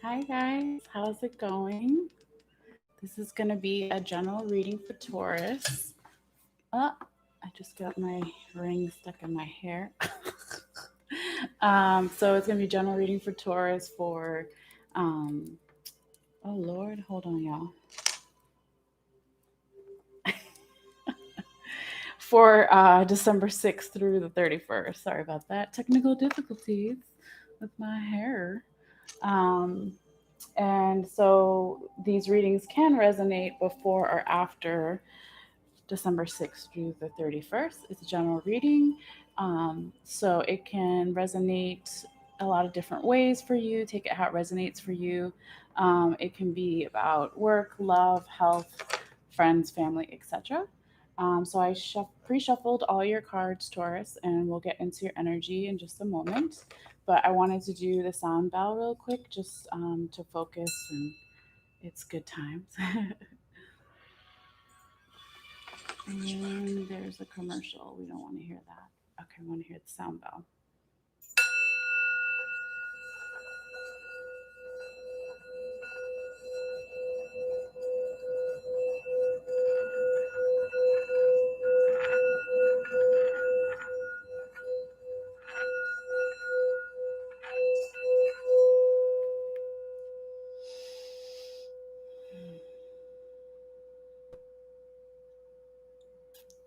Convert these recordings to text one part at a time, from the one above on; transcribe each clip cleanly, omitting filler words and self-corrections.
Hi guys, how's it going? This is going to be a general reading for Taurus. Oh, I just got my ring stuck in my hair. So it's going to be general reading for Taurus for, um, oh Lord, hold on, y'all. For December 6th through the 31st. Sorry about that. Technical difficulties with my hair. Um, and so these readings can resonate before or after December 6th through the 31st. It's a general reading. So it can resonate a lot of different ways for you. Take it how it resonates for you. It can be about work, love, health, friends, family, etc. So I pre-shuffled all your cards, Taurus, and we'll get into your energy in just a moment. But I wanted to do the sound bell real quick, just to focus, and it's good times. And there's a commercial. We don't want to hear that. Okay, we want to hear the sound bell.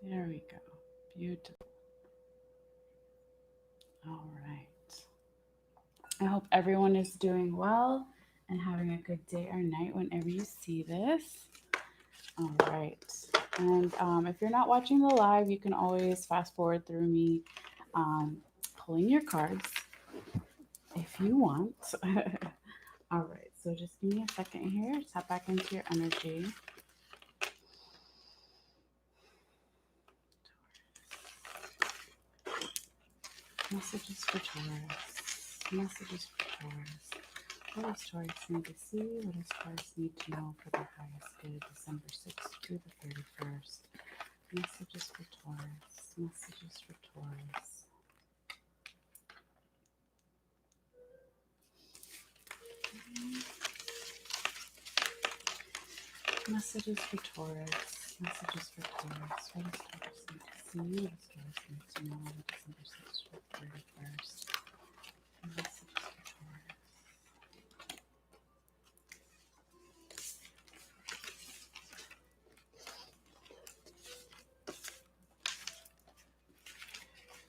There we go. Beautiful. All right. I hope everyone is doing well and having a good day or night whenever you see this. All right. And if you're not watching the live, you can always fast forward through me pulling your cards if you want. All right. So just give me a second here. Tap back into your energy. Messages for Taurus. Messages for Taurus. What does Taurus need to see? What does Taurus need to know for their highest good, December 6th to the 31st? Messages for Taurus. Messages for Taurus. Messages for Taurus. Messages for Taurus. What does Taurus need to see? What does Taurus need to know? December 6th to the 31st. Messages for Taurus.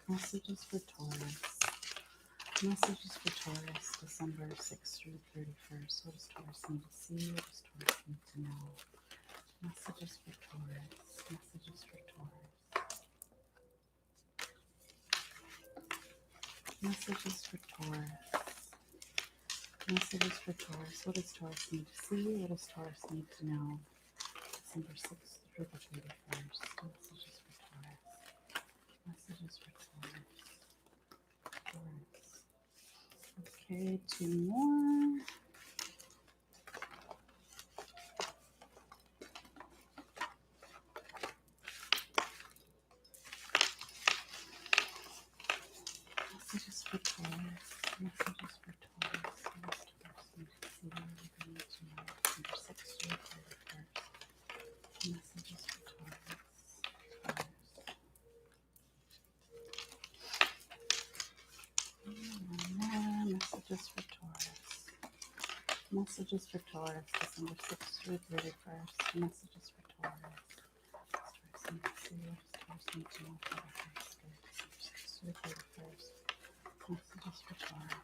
Messages for Taurus. Messages for Taurus, December 6th through 31st. What does Taurus need to see? What does Taurus need to know? Messages for Taurus. Messages for Taurus. Messages for Taurus. Messages for Taurus. What does Taurus need to see? What does Taurus need to know? December 6th through the 31st. Messages for Taurus. Messages for Taurus. Taurus. Okay, two more. Messages for Taurus. Messages for Taurus. What does Taurus need to see? What do they need to know? December 6th through the 31st. Messages for Taurus. Messages for Taurus. Messages for Taurus, December 6th through 31st. Messages for Taurus. Taurus need to see. What does Taurus need to know for the highest good? December 6th through 31st. Messages for Taurus.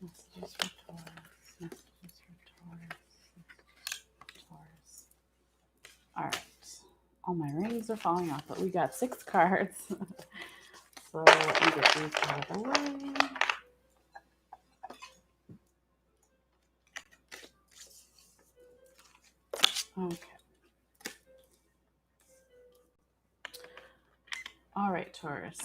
Messages for Taurus. Messages for Taurus. Taurus. All right. All my rings are falling off, but we got 6 cards. So let me get these out of the way. Okay. All right, Taurus.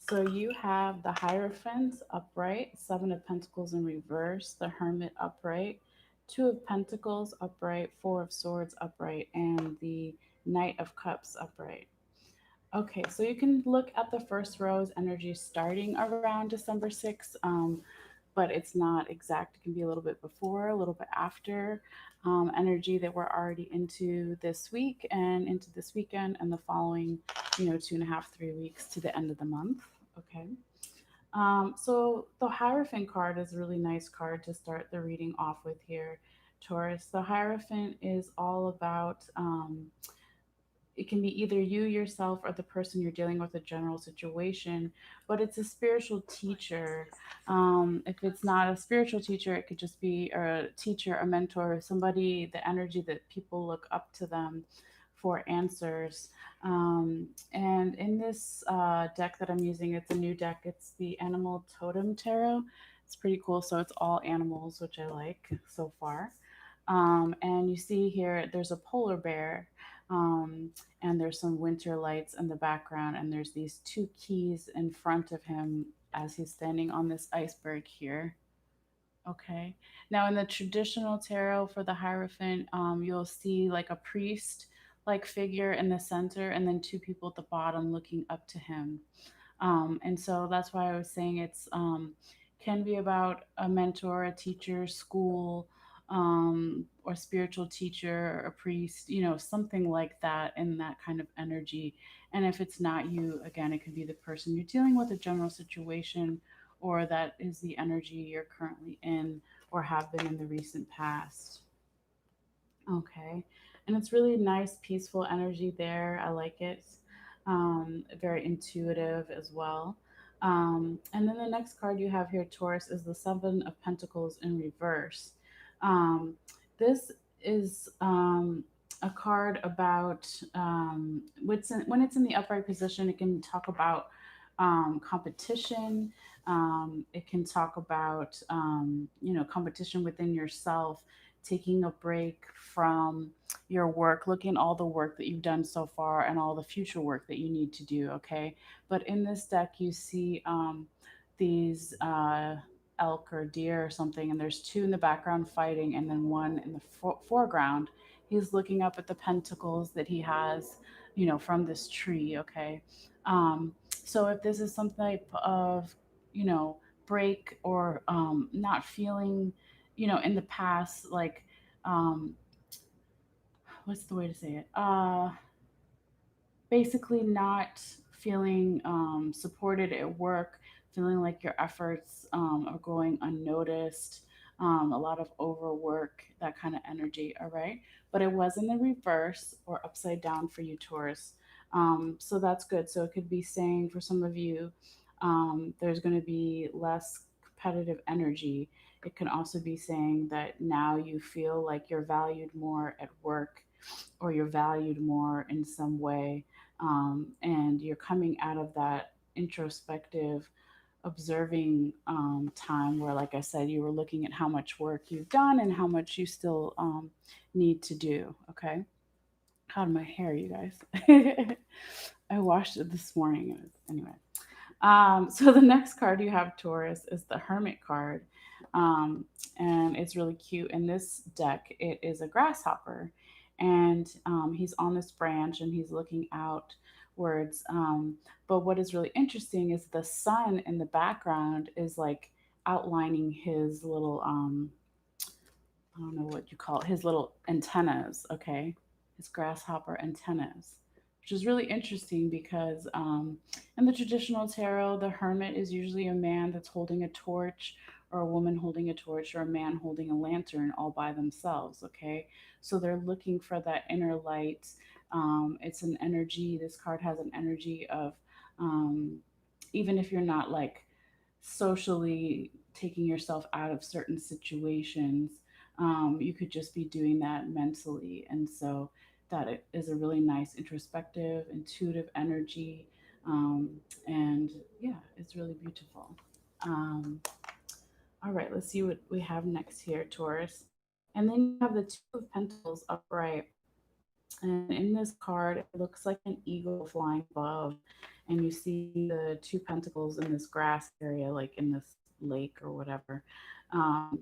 So you have the Hierophant upright, 7 of Pentacles in reverse, the Hermit upright, 2 of Pentacles upright, 4 of Swords upright, and the Knight of Cups upright. Okay, so you can look at the first row's energy starting around December 6th. but it's not exact. It can be a little bit before, a little bit after energy that we're already into this week and into this weekend and the following, 2.5, 3 weeks to the end of the month. Okay. So the Hierophant card is a really nice card to start the reading off with here, Taurus. The Hierophant is all about it can be either you yourself or the person you're dealing with, a general situation, but it's a spiritual teacher. If it's not a spiritual teacher, it could just be a teacher, a mentor, somebody, the energy that people look up to them for answers. And in this deck that I'm using, it's a new deck. It's the Animal Totem Tarot. It's pretty cool. So it's all animals, which I like so far. And you see here, there's a polar bear. And there's some winter lights in the background, and there's these two keys in front of him as he's standing on this iceberg here. Okay. Now, in the traditional tarot for the Hierophant, you'll see like a priest like figure in the center, and then two people at the bottom looking up to him. And so that's why I was saying it's can be about a mentor, a teacher, school, or spiritual teacher, a priest, something like that in that kind of energy. And if it's not you, again, it could be the person you're dealing with, a general situation, or that is the energy you're currently in or have been in the recent past. Okay. And it's really nice, peaceful energy there. I like it. Very intuitive as well. And then the next card you have here, Taurus, is the Seven of Pentacles in reverse. This is a card about when it's in the upright position, it can talk about competition. It can talk about, competition within yourself, taking a break from your work, looking at all the work that you've done so far and all the future work that you need to do. Okay. But in this deck, you see these elk or deer or something, and there's two in the background fighting, and then one in the foreground. He's looking up at the pentacles that he has, from this tree. Okay. So if this is some type of, you know, break or not feeling, in the past, like, um, what's the way to say it? Basically not feeling supported at work, feeling like your efforts are going unnoticed, a lot of overwork, that kind of energy. All right. But it was in the reverse or upside down for you, Taurus. So that's good. So it could be saying for some of you, there's going to be less competitive energy. It can also be saying that now you feel like you're valued more at work or you're valued more in some way, and you're coming out of that introspective observing time where, like I said, you were looking at how much work you've done and how much you still need to do. Okay. How did my hair, you guys? I washed it this morning. Anyway, so the next card you have, Taurus, is the Hermit card. And it's really cute. In this deck, it is a grasshopper. And he's on this branch and he's looking outwards. But what is really interesting is the sun in the background is like outlining his little, I don't know what you call it, his little antennas, okay? His grasshopper antennas, which is really interesting because in the traditional tarot, the hermit is usually a man that's holding a torch, or a woman holding a torch, or a man holding a lantern all by themselves, okay? So they're looking for that inner light. It's an energy, this card has an energy of, um, even if you're not like socially taking yourself out of certain situations, you could just be doing that mentally. And so that it is a really nice introspective, intuitive energy. Um, and yeah, it's really beautiful. Um, all right, let's see what we have next here, Taurus. And then you have the Two of Pentacles upright. And in this card, it looks like an eagle flying above. And you see the two pentacles in this grass area, like in this lake or whatever. Um,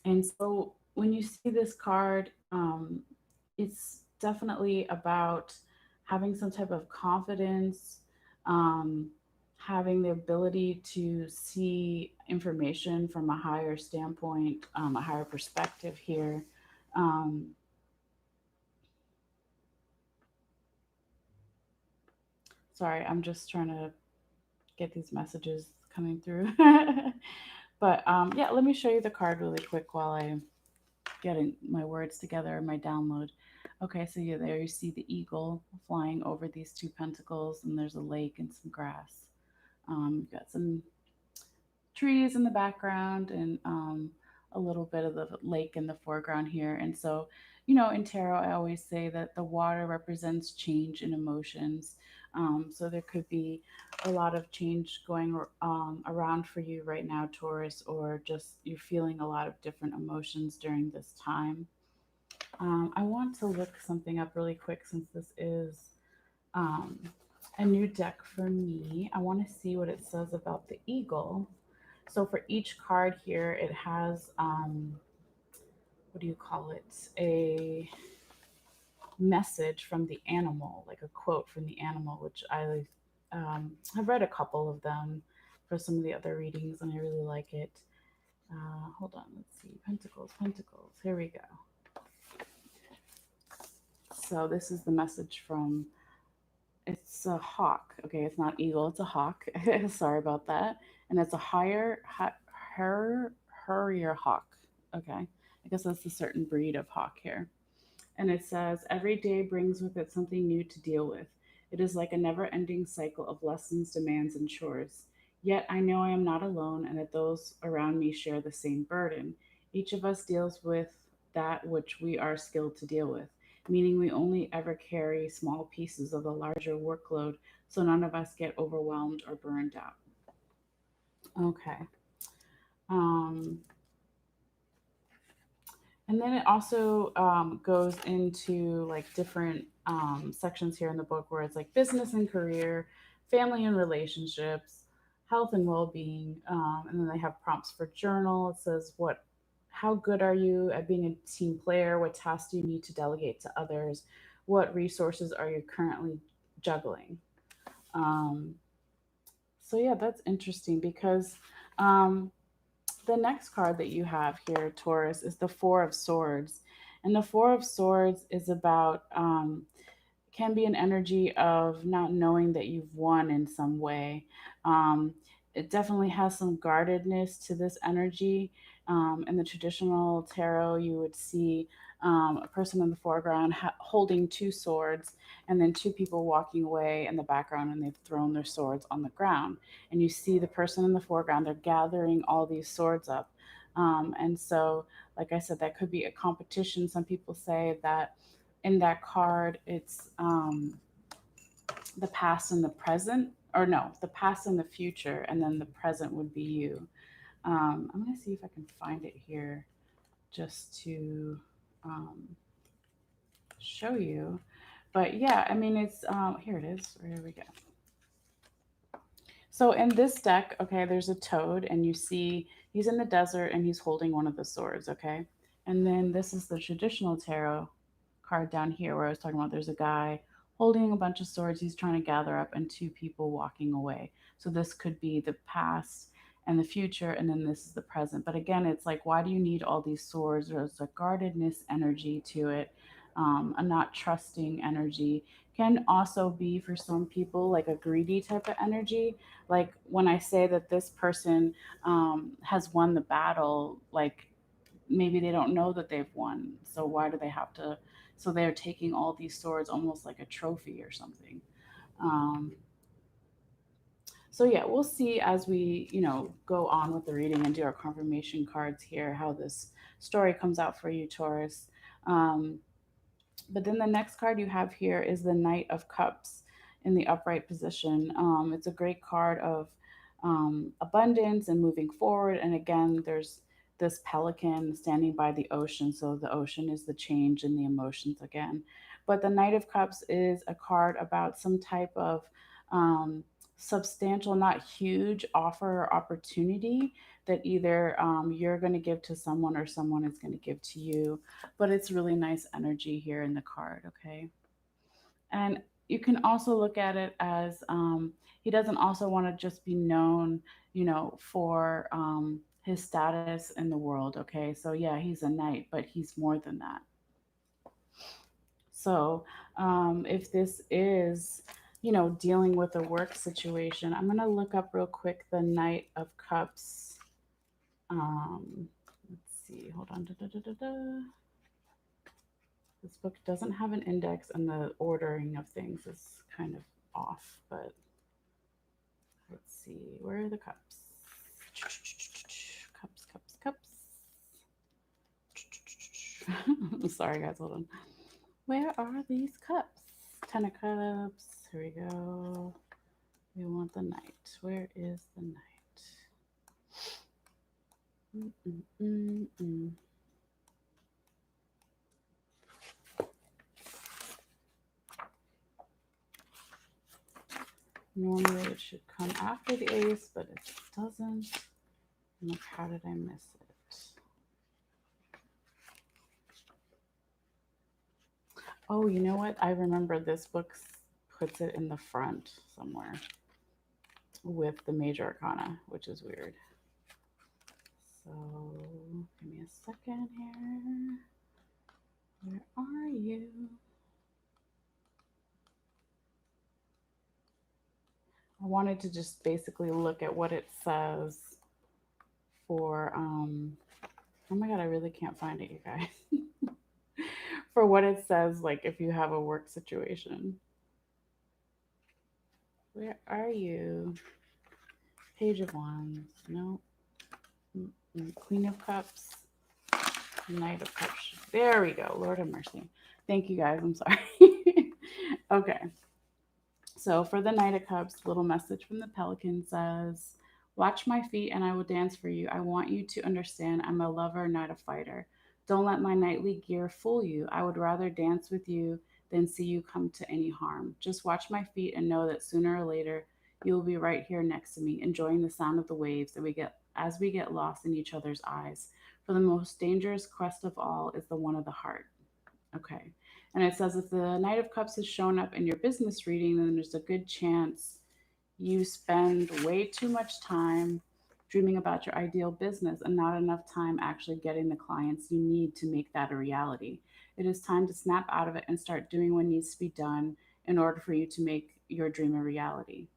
and so when you see this card, it's definitely about having some type of confidence, um, having the ability to see information from a higher standpoint, a higher perspective here. Um, Sorry, I'm just trying to get these messages coming through. But yeah, let me show you the card really quick while I'm getting my words together in my download. Okay, so yeah, there you see the eagle flying over these two pentacles, and there's a lake and some grass. You've got some trees in the background and a little bit of the lake in the foreground here. And so, in tarot, I always say that the water represents change in emotions. So there could be a lot of change going around for you right now, Taurus, or just you're feeling a lot of different emotions during this time. I want to look something up really quick since this is um, a new deck for me. I want to see what it says about the eagle. So for each card here, it has what do you call it? A message from the animal, like a quote from the animal, which I have read a couple of them for some of the other readings, and I really like it. Hold on, let's see. Pentacles, pentacles. Here we go. So this is the message from. It's a hawk. Okay, it's not eagle. It's a hawk. Sorry about that. And it's a her, harrier hawk. Okay, I guess that's a certain breed of hawk here. And it says, every day brings with it something new to deal with. It is like a never ending cycle of lessons, demands, and chores. Yet I know I am not alone and that those around me share the same burden. Each of us deals with that which we are skilled to deal with, meaning we only ever carry small pieces of the larger workload so none of us get overwhelmed or burned out. Okay. Um, And then it also goes into like different sections here in the book where it's like business and career, family and relationships, health and well-being, and then they have prompts for journal. It says how good are you at being a team player? What tasks do you need to delegate to others? What resources are you currently juggling? Um, so yeah, that's interesting because um, the next card that you have here, Taurus, is the Four of Swords. And the Four of Swords is about, can be an energy of not knowing that you've won in some way. Um, it definitely has some guardedness to this energy. In the traditional tarot, you would see a person in the foreground holding two swords, and then two people walking away in the background, and they've thrown their swords on the ground. And you see the person in the foreground, they're gathering all these swords up. And so, like I said, that could be a competition. Some people say that in that card, it's the past and the present, or no, the past and the future, and then the present would be you. I'm going to see if I can find it here just to um, show you. But yeah, I mean, it's here it is. Here we go. So in this deck, okay, there's a toad, and you see he's in the desert and he's holding one of the swords, okay? And then this is the traditional tarot card down here where I was talking about there's a guy holding a bunch of swords he's trying to gather up and two people walking away. So this could be the past and the future, and then this is the present. But again, it's like, why do you need all these swords? There's a guardedness energy to it, a not trusting energy. Can also be for some people like a greedy type of energy. Like when I say that this person has won the battle, like maybe they don't know that they've won. So why do they have to? So they're taking all these swords almost like a trophy or something. Um, so yeah, we'll see as we go on with the reading and do our confirmation cards here how this story comes out for you, Taurus. Um, but then the next card you have here is the Knight of Cups in the upright position. It's a great card of abundance and moving forward. And again, there's this pelican standing by the ocean. So the ocean is the change in the emotions again. But the Knight of Cups is a card about some type of um, substantial, not huge offer or opportunity that either you're going to give to someone or someone is going to give to you, but it's really nice energy here in the card, okay? And you can also look at it as he doesn't also want to just be known, for his status in the world. Okay, so yeah, he's a knight, but he's more than that. So, if this is, dealing with a work situation, I'm going to look up real quick the Knight of Cups. Let's see. Hold on. Da. This book doesn't have an index, and the ordering of things is kind of off, but let's see. Where are the cups? Cups. Sorry, guys. Hold on. Where are these cups? 10 of Cups. Here we go. We want the Knight. Where is the Knight? Normally it should come after the Ace, but it doesn't. I'm like, how did I miss it? Oh, you know what? I remember this book puts it in the front somewhere with the major arcana, which is weird. So give me a second here. Where are you? I wanted to just basically look at what it says for oh my god, I really can't find it, you guys. For what it says, like if you have a work situation. Where are you? Page of Wands. No. Queen of Cups. Knight of Cups. There we go. Lord have mercy. Thank you guys. I'm sorry. Okay. So for the Knight of Cups, little message from the Pelican says, "Watch my feet and I will dance for you. I want you to understand I'm a lover, not a fighter. Don't let my knightly gear fool you. I would rather dance with you than see you come to any harm. Just watch my feet and know that sooner or later you will be right here next to me, enjoying the sound of the waves that we get as we get lost in each other's eyes. For the most dangerous quest of all is the one of the heart." Okay. And it says if the Knight of Cups has shown up in your business reading, then there's a good chance you spend way too much time dreaming about your ideal business and not enough time actually getting the clients you need to make that a reality. It is time to snap out of it and start doing what needs to be done in order for you to make your dream a reality.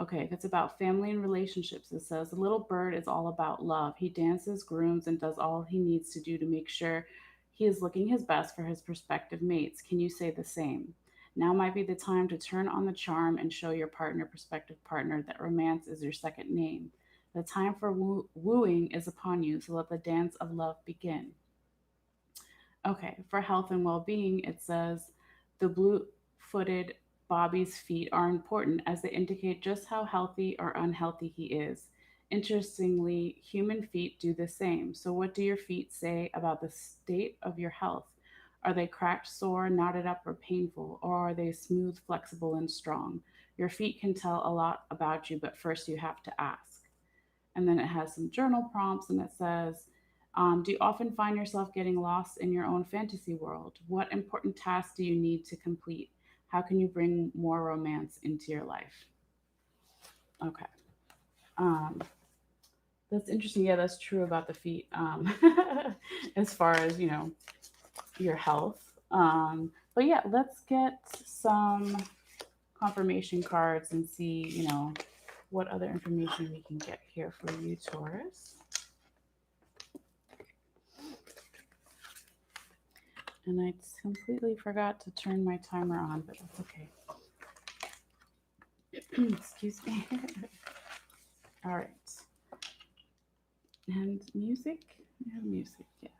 Okay, if it's about family and relationships, it says the little bird is all about love. He dances, grooms, and does all he needs to do to make sure he is looking his best for his prospective mates. Can you say the same? Now might be the time to turn on the charm and show your partner, prospective partner, that romance is your second name. The time for wooing is upon you, so let the dance of love begin. Okay, for health and well being, it says the blue footed Bobby's feet are important as they indicate just how healthy or unhealthy he is. Interestingly, human feet do the same. So, what do your feet say about the state of your health? Are they cracked, sore, knotted up, or painful? Or are they smooth, flexible, and strong? Your feet can tell a lot about you, but first you have to ask. And then it has some journal prompts, and it says, do you often find yourself getting lost in your own fantasy world? What important tasks do you need to complete? How can you bring more romance into your life? Okay. Um, that's interesting. Yeah, that's true about the feet. As far as, your health. But yeah, let's get some confirmation cards and see, what other information we can get here for you, Taurus. And I completely forgot to turn my timer on, but that's okay. Excuse me. All right. And music? We have music, yes.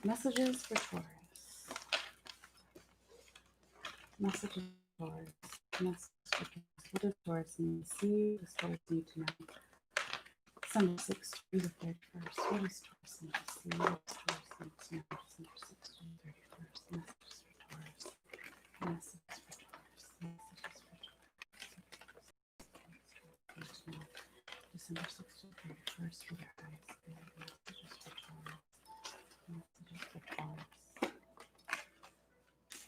Messages for Taurus. Messages for Taurus. Messages for Taurus. What does Taurus need to see? What does Taurus need to know? December 6th through the 31st. What does Taurus need to see? What does Taurus need to know? December 6th through the 31st. Messages for Taurus. Messages for Taurus. Messages for Taurus. December 6th to 31st for their eyes. Messages for Taurus. Messages for Taurus.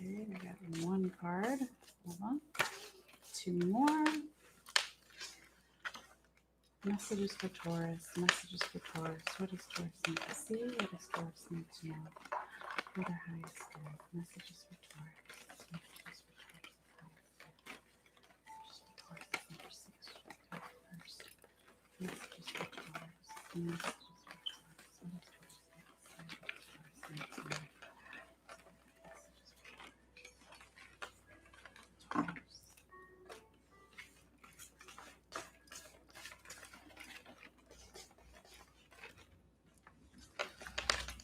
Okay, I got one card. Hold on. two more. Messages for Taurus. Messages for Taurus. What does Taurus need to see? What does Taurus need to know? For their highest good. Messages for Taurus. Messages for Taurus. Messages for Taurus. Number 6. Messages for Taurus. Messages for Taurus. What does Taurus need to say? What does Taurus need to know?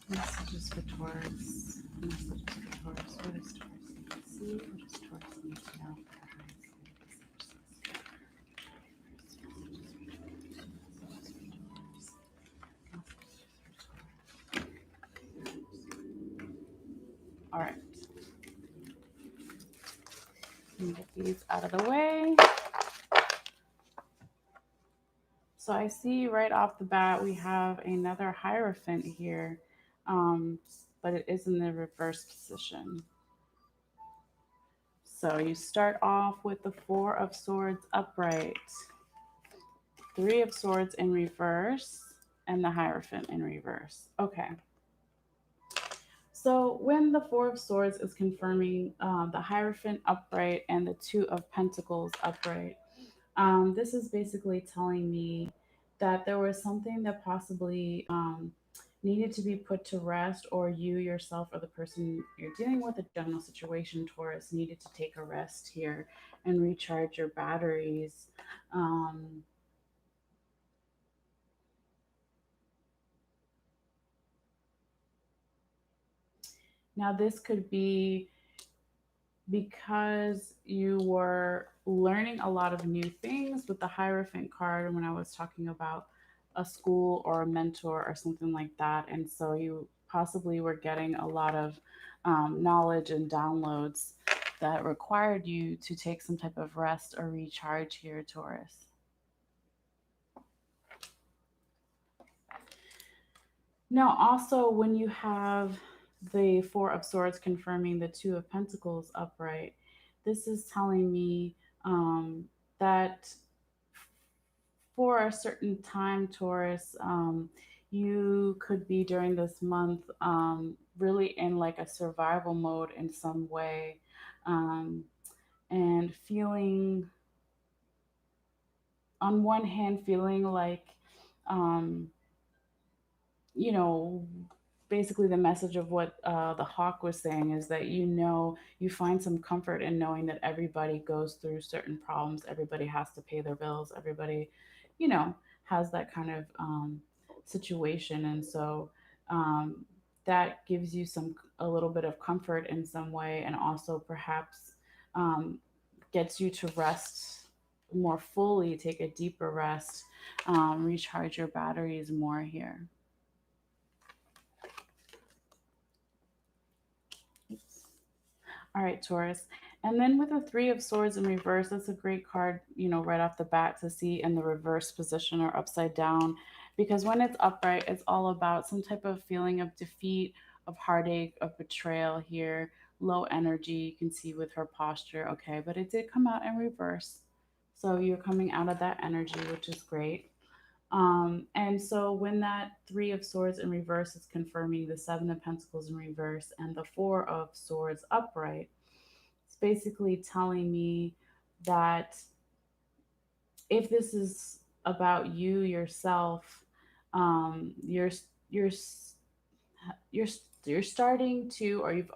Messages for Taurus. Messages for Taurus. What does Taurus need to see? What does Taurus need to know? All right. Let me get these out of the way. So I see right off the bat we have another Hierophant here, but it is in the reverse position. So you start off with the Four of Swords upright, Three of Swords in reverse, and the Hierophant in reverse. Okay. So when the Four of Swords is confirming the Hierophant upright and the Two of Pentacles upright, this is basically telling me that there was something that possibly needed to be put to rest, or you yourself or the person you're dealing with, a general situation, Taurus, needed to take a rest here and recharge your batteries. Um, Now, this could be because you were learning a lot of new things with the Hierophant card when I was talking about a school or a mentor or something like that. And so you possibly were getting a lot of knowledge and downloads that required you to take some type of rest or recharge here, Taurus. Now, also, when you have the Four of Swords confirming the Two of Pentacles upright, this is telling me that for a certain time, Taurus, you could be during this month really in like a survival mode in some way, um, and feeling, on one hand, feeling like, um, you know, basically the message of what the hawk was saying is that, you find some comfort in knowing that everybody goes through certain problems, everybody has to pay their bills, everybody, you know, has that kind of situation. And so um, that gives you a little bit of comfort in some way, and also perhaps um, gets you to rest more fully, take a deeper rest, recharge your batteries more here. All right, Taurus. And then with the Three of Swords in reverse, that's a great card, right off the bat to see in the reverse position or upside down. Because when it's upright, it's all about some type of feeling of defeat, of heartache, of betrayal here, low energy. You can see with her posture. Okay, but it did come out in reverse. So you're coming out of that energy, which is great. And so when that Three of Swords in reverse is confirming the Seven of Pentacles in reverse and the Four of Swords upright, it's basically telling me that if this is about you yourself, you're you're you're you're starting to, or you've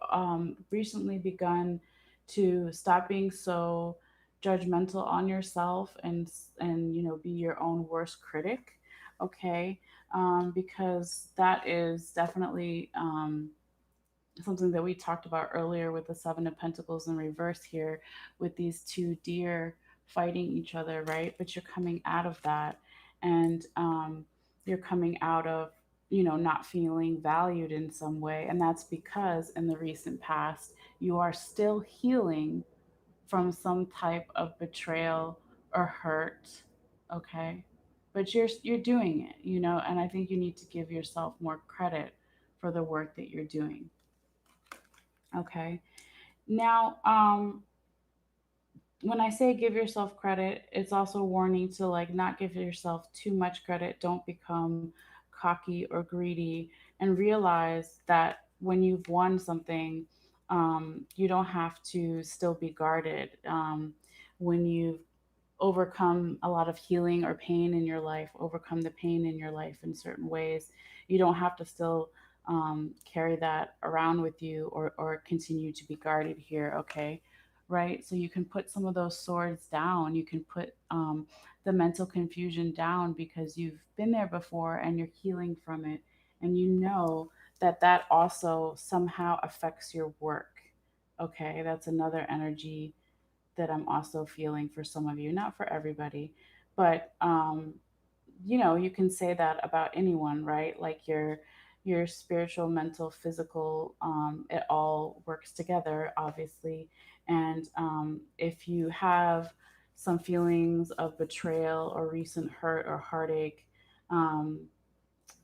recently begun to stop being so judgmental on yourself, and be your own worst critic. Okay. Because that is definitely something that we talked about earlier with the Seven of Pentacles in reverse here, with these two deer fighting each other, right? But you're coming out of that, and you're coming out of, not feeling valued in some way. And that's because in the recent past, you are still healing from some type of betrayal or hurt. Okay. But you're doing it, and I think you need to give yourself more credit for the work that you're doing. Okay. Now, when I say give yourself credit, it's also a warning to like not give yourself too much credit. Don't become cocky or greedy, and realize that when you've won something, you don't have to still be guarded. When you've overcome a lot of healing or pain in your life, overcome the pain in your life in certain ways, you don't have to still carry that around with you, or continue to be guarded here, okay? Right? So you can put some of those swords down. You can put the mental confusion down because you've been there before and you're healing from it. And you know that that also somehow affects your work. Okay? That's another energy that I'm also feeling for some of you, not for everybody, but you know, you can say that about anyone, right? Like your spiritual, mental, physical, it all works together, obviously. And if you have some feelings of betrayal or recent hurt or heartache, um,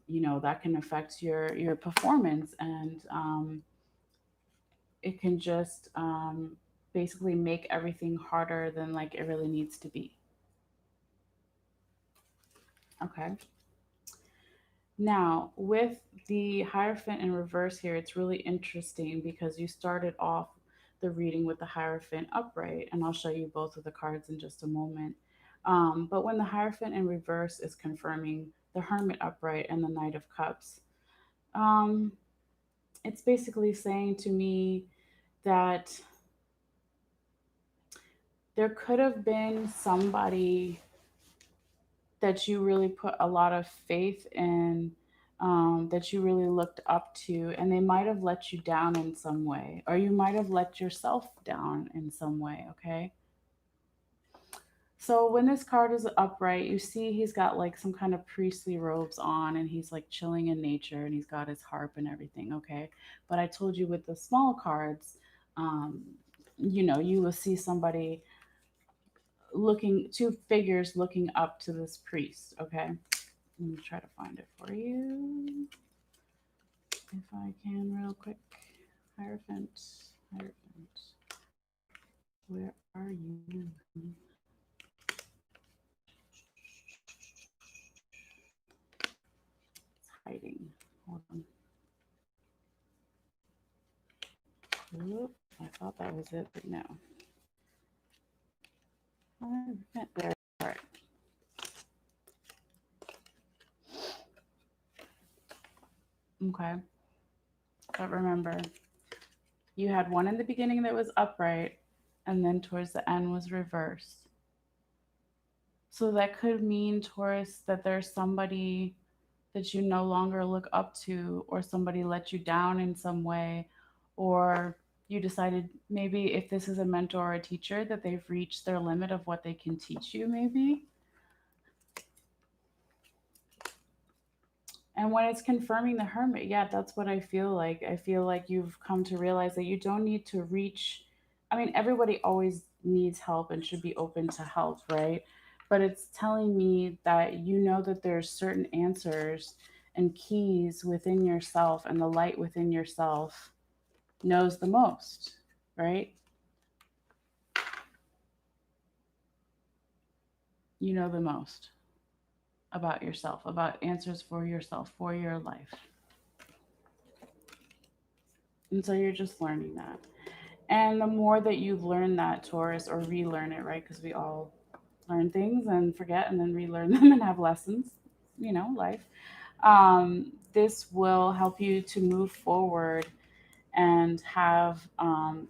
you know, that can affect your performance, and it can just basically make everything harder than like it really needs to be. Okay. Now, with the Hierophant in reverse here, it's really interesting because you started off the reading with the Hierophant upright, and I'll show you both of the cards in just a moment. But when the Hierophant in reverse is confirming the Hermit upright and the Knight of Cups, um, it's basically saying to me that there could have been somebody that you really put a lot of faith in, that you really looked up to, and they might have let you down in some way, or you might have let yourself down in some way, okay? So when this card is upright, you see he's got like some kind of priestly robes on, and he's like chilling in nature, and he's got his harp and everything, okay? But I told you with the small cards, um, you know, you will see somebody looking, two figures looking up to this priest, okay? Let me try to find it for you if I can, real quick. Hierophant, Hierophant, where are you? It's hiding. Hold on. Oop, I thought that was it, but no. Hierophant, there. All right. Okay. But remember, you had one in the beginning that was upright, and then towards the end was reversed. So that could mean, Taurus, that there's somebody that you no longer look up to, or somebody let you down in some way, or you decided maybe if this is a mentor or a teacher that they've reached their limit of what they can teach you, maybe. And when it's confirming the Hermit, yeah, that's what I feel like. I feel like you've come to realize that you don't need to reach. I mean, everybody always needs help and should be open to help, right? But it's telling me that you know that there's certain answers and keys within yourself, and the light within yourself knows the most, right? You know the most about yourself, about answers for yourself, for your life. And so you're just learning that. And the more that you learn that, Taurus, or relearn it, right? Because we all learn things and forget and then relearn them and have lessons, you know, life. This will help you to move forward and have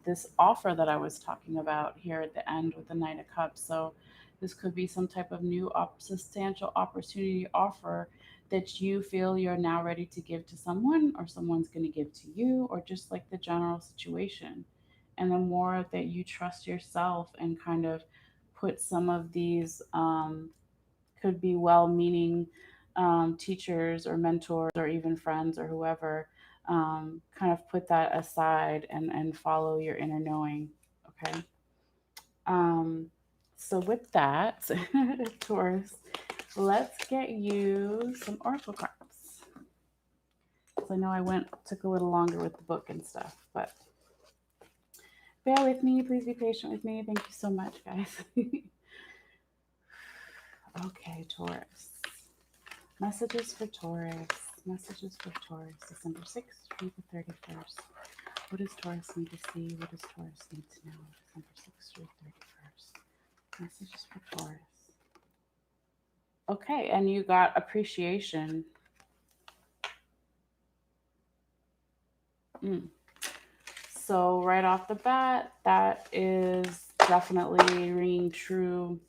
this offer that I was talking about here at the end with the Knight of Cups. So this could be some type of new substantial opportunity offer that you feel you're now ready to give to someone, or someone's going to give to you, or just like the general situation. And the more that you trust yourself and kind of put some of these, could be well meaning teachers or mentors or even friends or whoever, kind of put that aside and follow your inner knowing. Okay. Um, so, with that, Taurus, let's get you some oracle cards. So I know I took a little longer with the book and stuff, but Bear with me. Please be patient with me. Thank you so much, guys. Okay, Taurus. Messages for Taurus. Messages for Taurus. December 6th through the 31st. What does Taurus need to see? What does Taurus need to know? December 6th through 31st. Messages for Taurus. Okay, and you got appreciation. Mm. So, right off the bat, that is definitely ringing true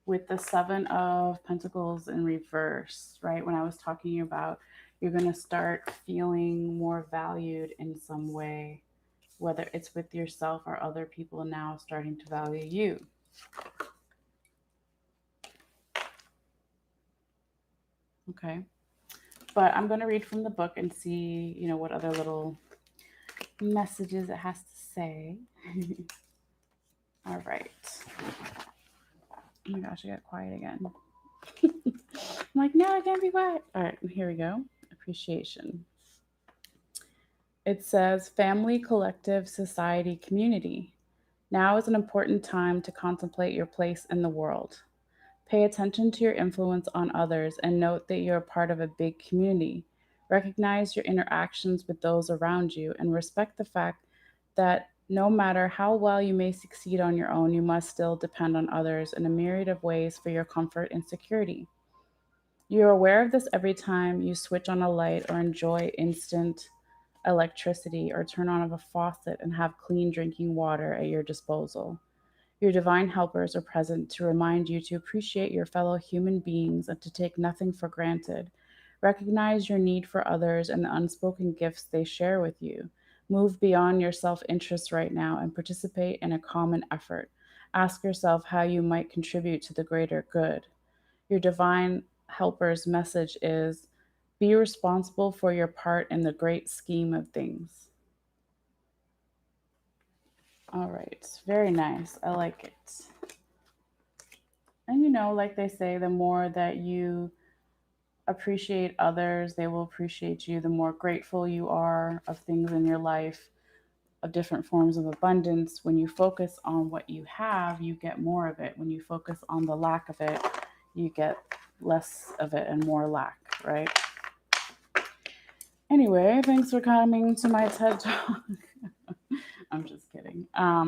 with the Seven of Pentacles in reverse, right? When I was talking about you're going to start feeling more valued in some way, whether it's with yourself or other people now starting to value you. Okay. But I'm going to read from the book and see, what other little messages it has to say. All right. Oh my gosh, I got quiet again. I'm like, no, I can't be quiet. All right, here we go. Appreciation. It says family, collective, society, community. Now is an important time to contemplate your place in the world. Pay attention to your influence on others and note that you're a part of a big community. Recognize your interactions with those around you and respect the fact that no matter how well you may succeed on your own, you must still depend on others in a myriad of ways for your comfort and security. You're aware of this every time you switch on a light or enjoy instant electricity or turn on a faucet and have clean drinking water at your disposal. Your divine helpers are present to remind you to appreciate your fellow human beings and to take nothing for granted. Recognize your need for others and the unspoken gifts they share with you. Move beyond your self interest right now and participate in a common effort. Ask yourself how you might contribute to the greater good. Your divine helper's message is be responsible for your part in the great scheme of things. All right, very nice. I like it. And like they say, the more that you appreciate others, they will appreciate you. The more grateful you are of things in your life, of different forms of abundance. When you focus on what you have, you get more of it. When you focus on the lack of it, you get less of it and more lack, right? Anyway, thanks for coming to my TED Talk. I'm just kidding.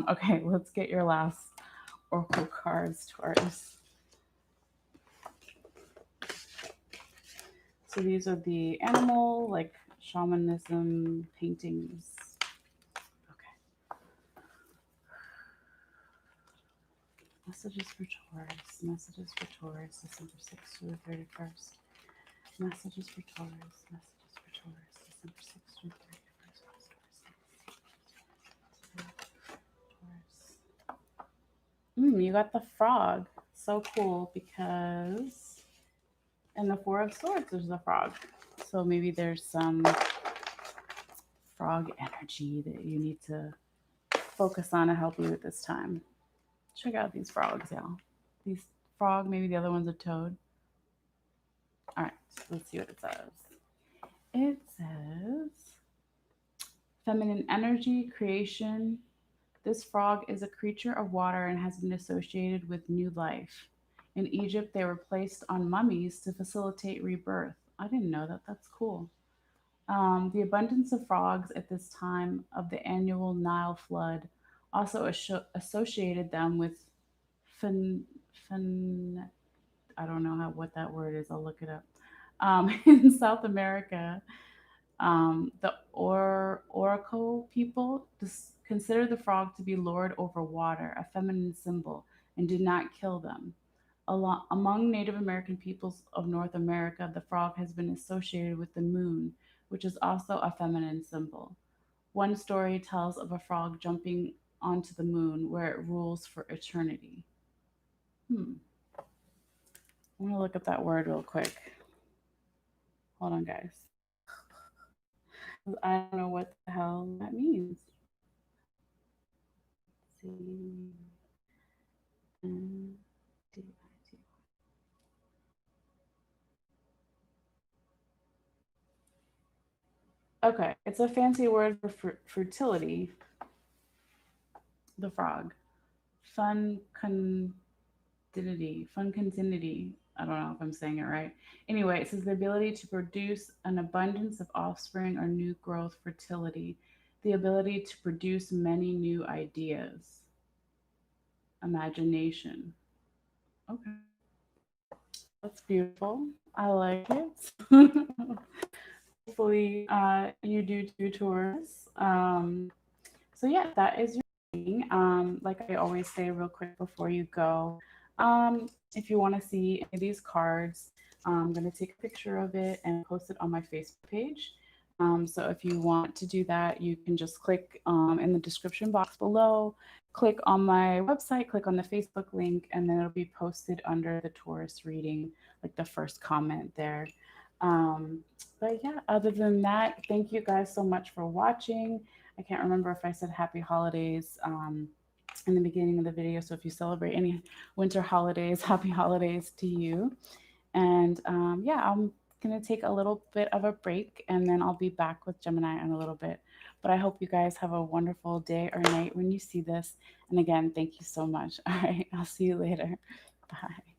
Okay, let's get your last oracle cards, Taurus. So these are the animal, like shamanism paintings. Okay. Messages for Taurus. Messages for Taurus. December 6th to the 31st. Messages for Taurus. Messages for Taurus. December 6th to the 31st. Taurus. You got the frog. So cool because in the Four of Swords there's a frog. So maybe there's some frog energy that you need to focus on to help you at this time. Check out these frogs, y'all. These frog, maybe the other one's a toad. All right, let's see what it says. It says feminine energy, creation. This frog is a creature of water and has been associated with new life. In Egypt, they were placed on mummies to facilitate rebirth. I didn't know that. That's cool. The abundance of frogs at this time of the annual Nile flood also associated them with fin, fin, I don't know what that word is. I'll look it up. In South America, the Oracle people consider the frog to be lord over water, a feminine symbol, and do not kill them. Among Native American peoples of North America, the frog has been associated with the moon, which is also a feminine symbol. One story tells of a frog jumping onto the moon where it rules for eternity. Hmm. I'm going to look up that word real quick. Hold on, guys. I don't know what the hell that means. C N D I T. Okay, it's a fancy word for fertility. the frog. Fun Fun continuity. I don't know if I'm saying it right. Anyway, it says the ability to produce an abundance of offspring or new growth fertility, the ability to produce many new ideas, imagination. Okay, that's beautiful. I like it. Hopefully, you do too, Taurus. So yeah, that is your reading. Like I always say, real quick before you go, if you want to see any of these cards, I'm gonna take a picture of it and post it on my Facebook page. So if you want to do that, you can just click in the description box below, click on my website, click on the Facebook link, and then it'll be posted under the Taurus reading, like the first comment there. Um, but yeah, other than that, thank you guys so much for watching. I can't remember if I said happy holidays in the beginning of the video. So if you celebrate any winter holidays, happy holidays to you. And yeah, I'm going to take a little bit of a break and then I'll be back with Gemini in a little bit. But I hope you guys have a wonderful day or night when you see this. And again, thank you so much. All right, I'll see you later. Bye.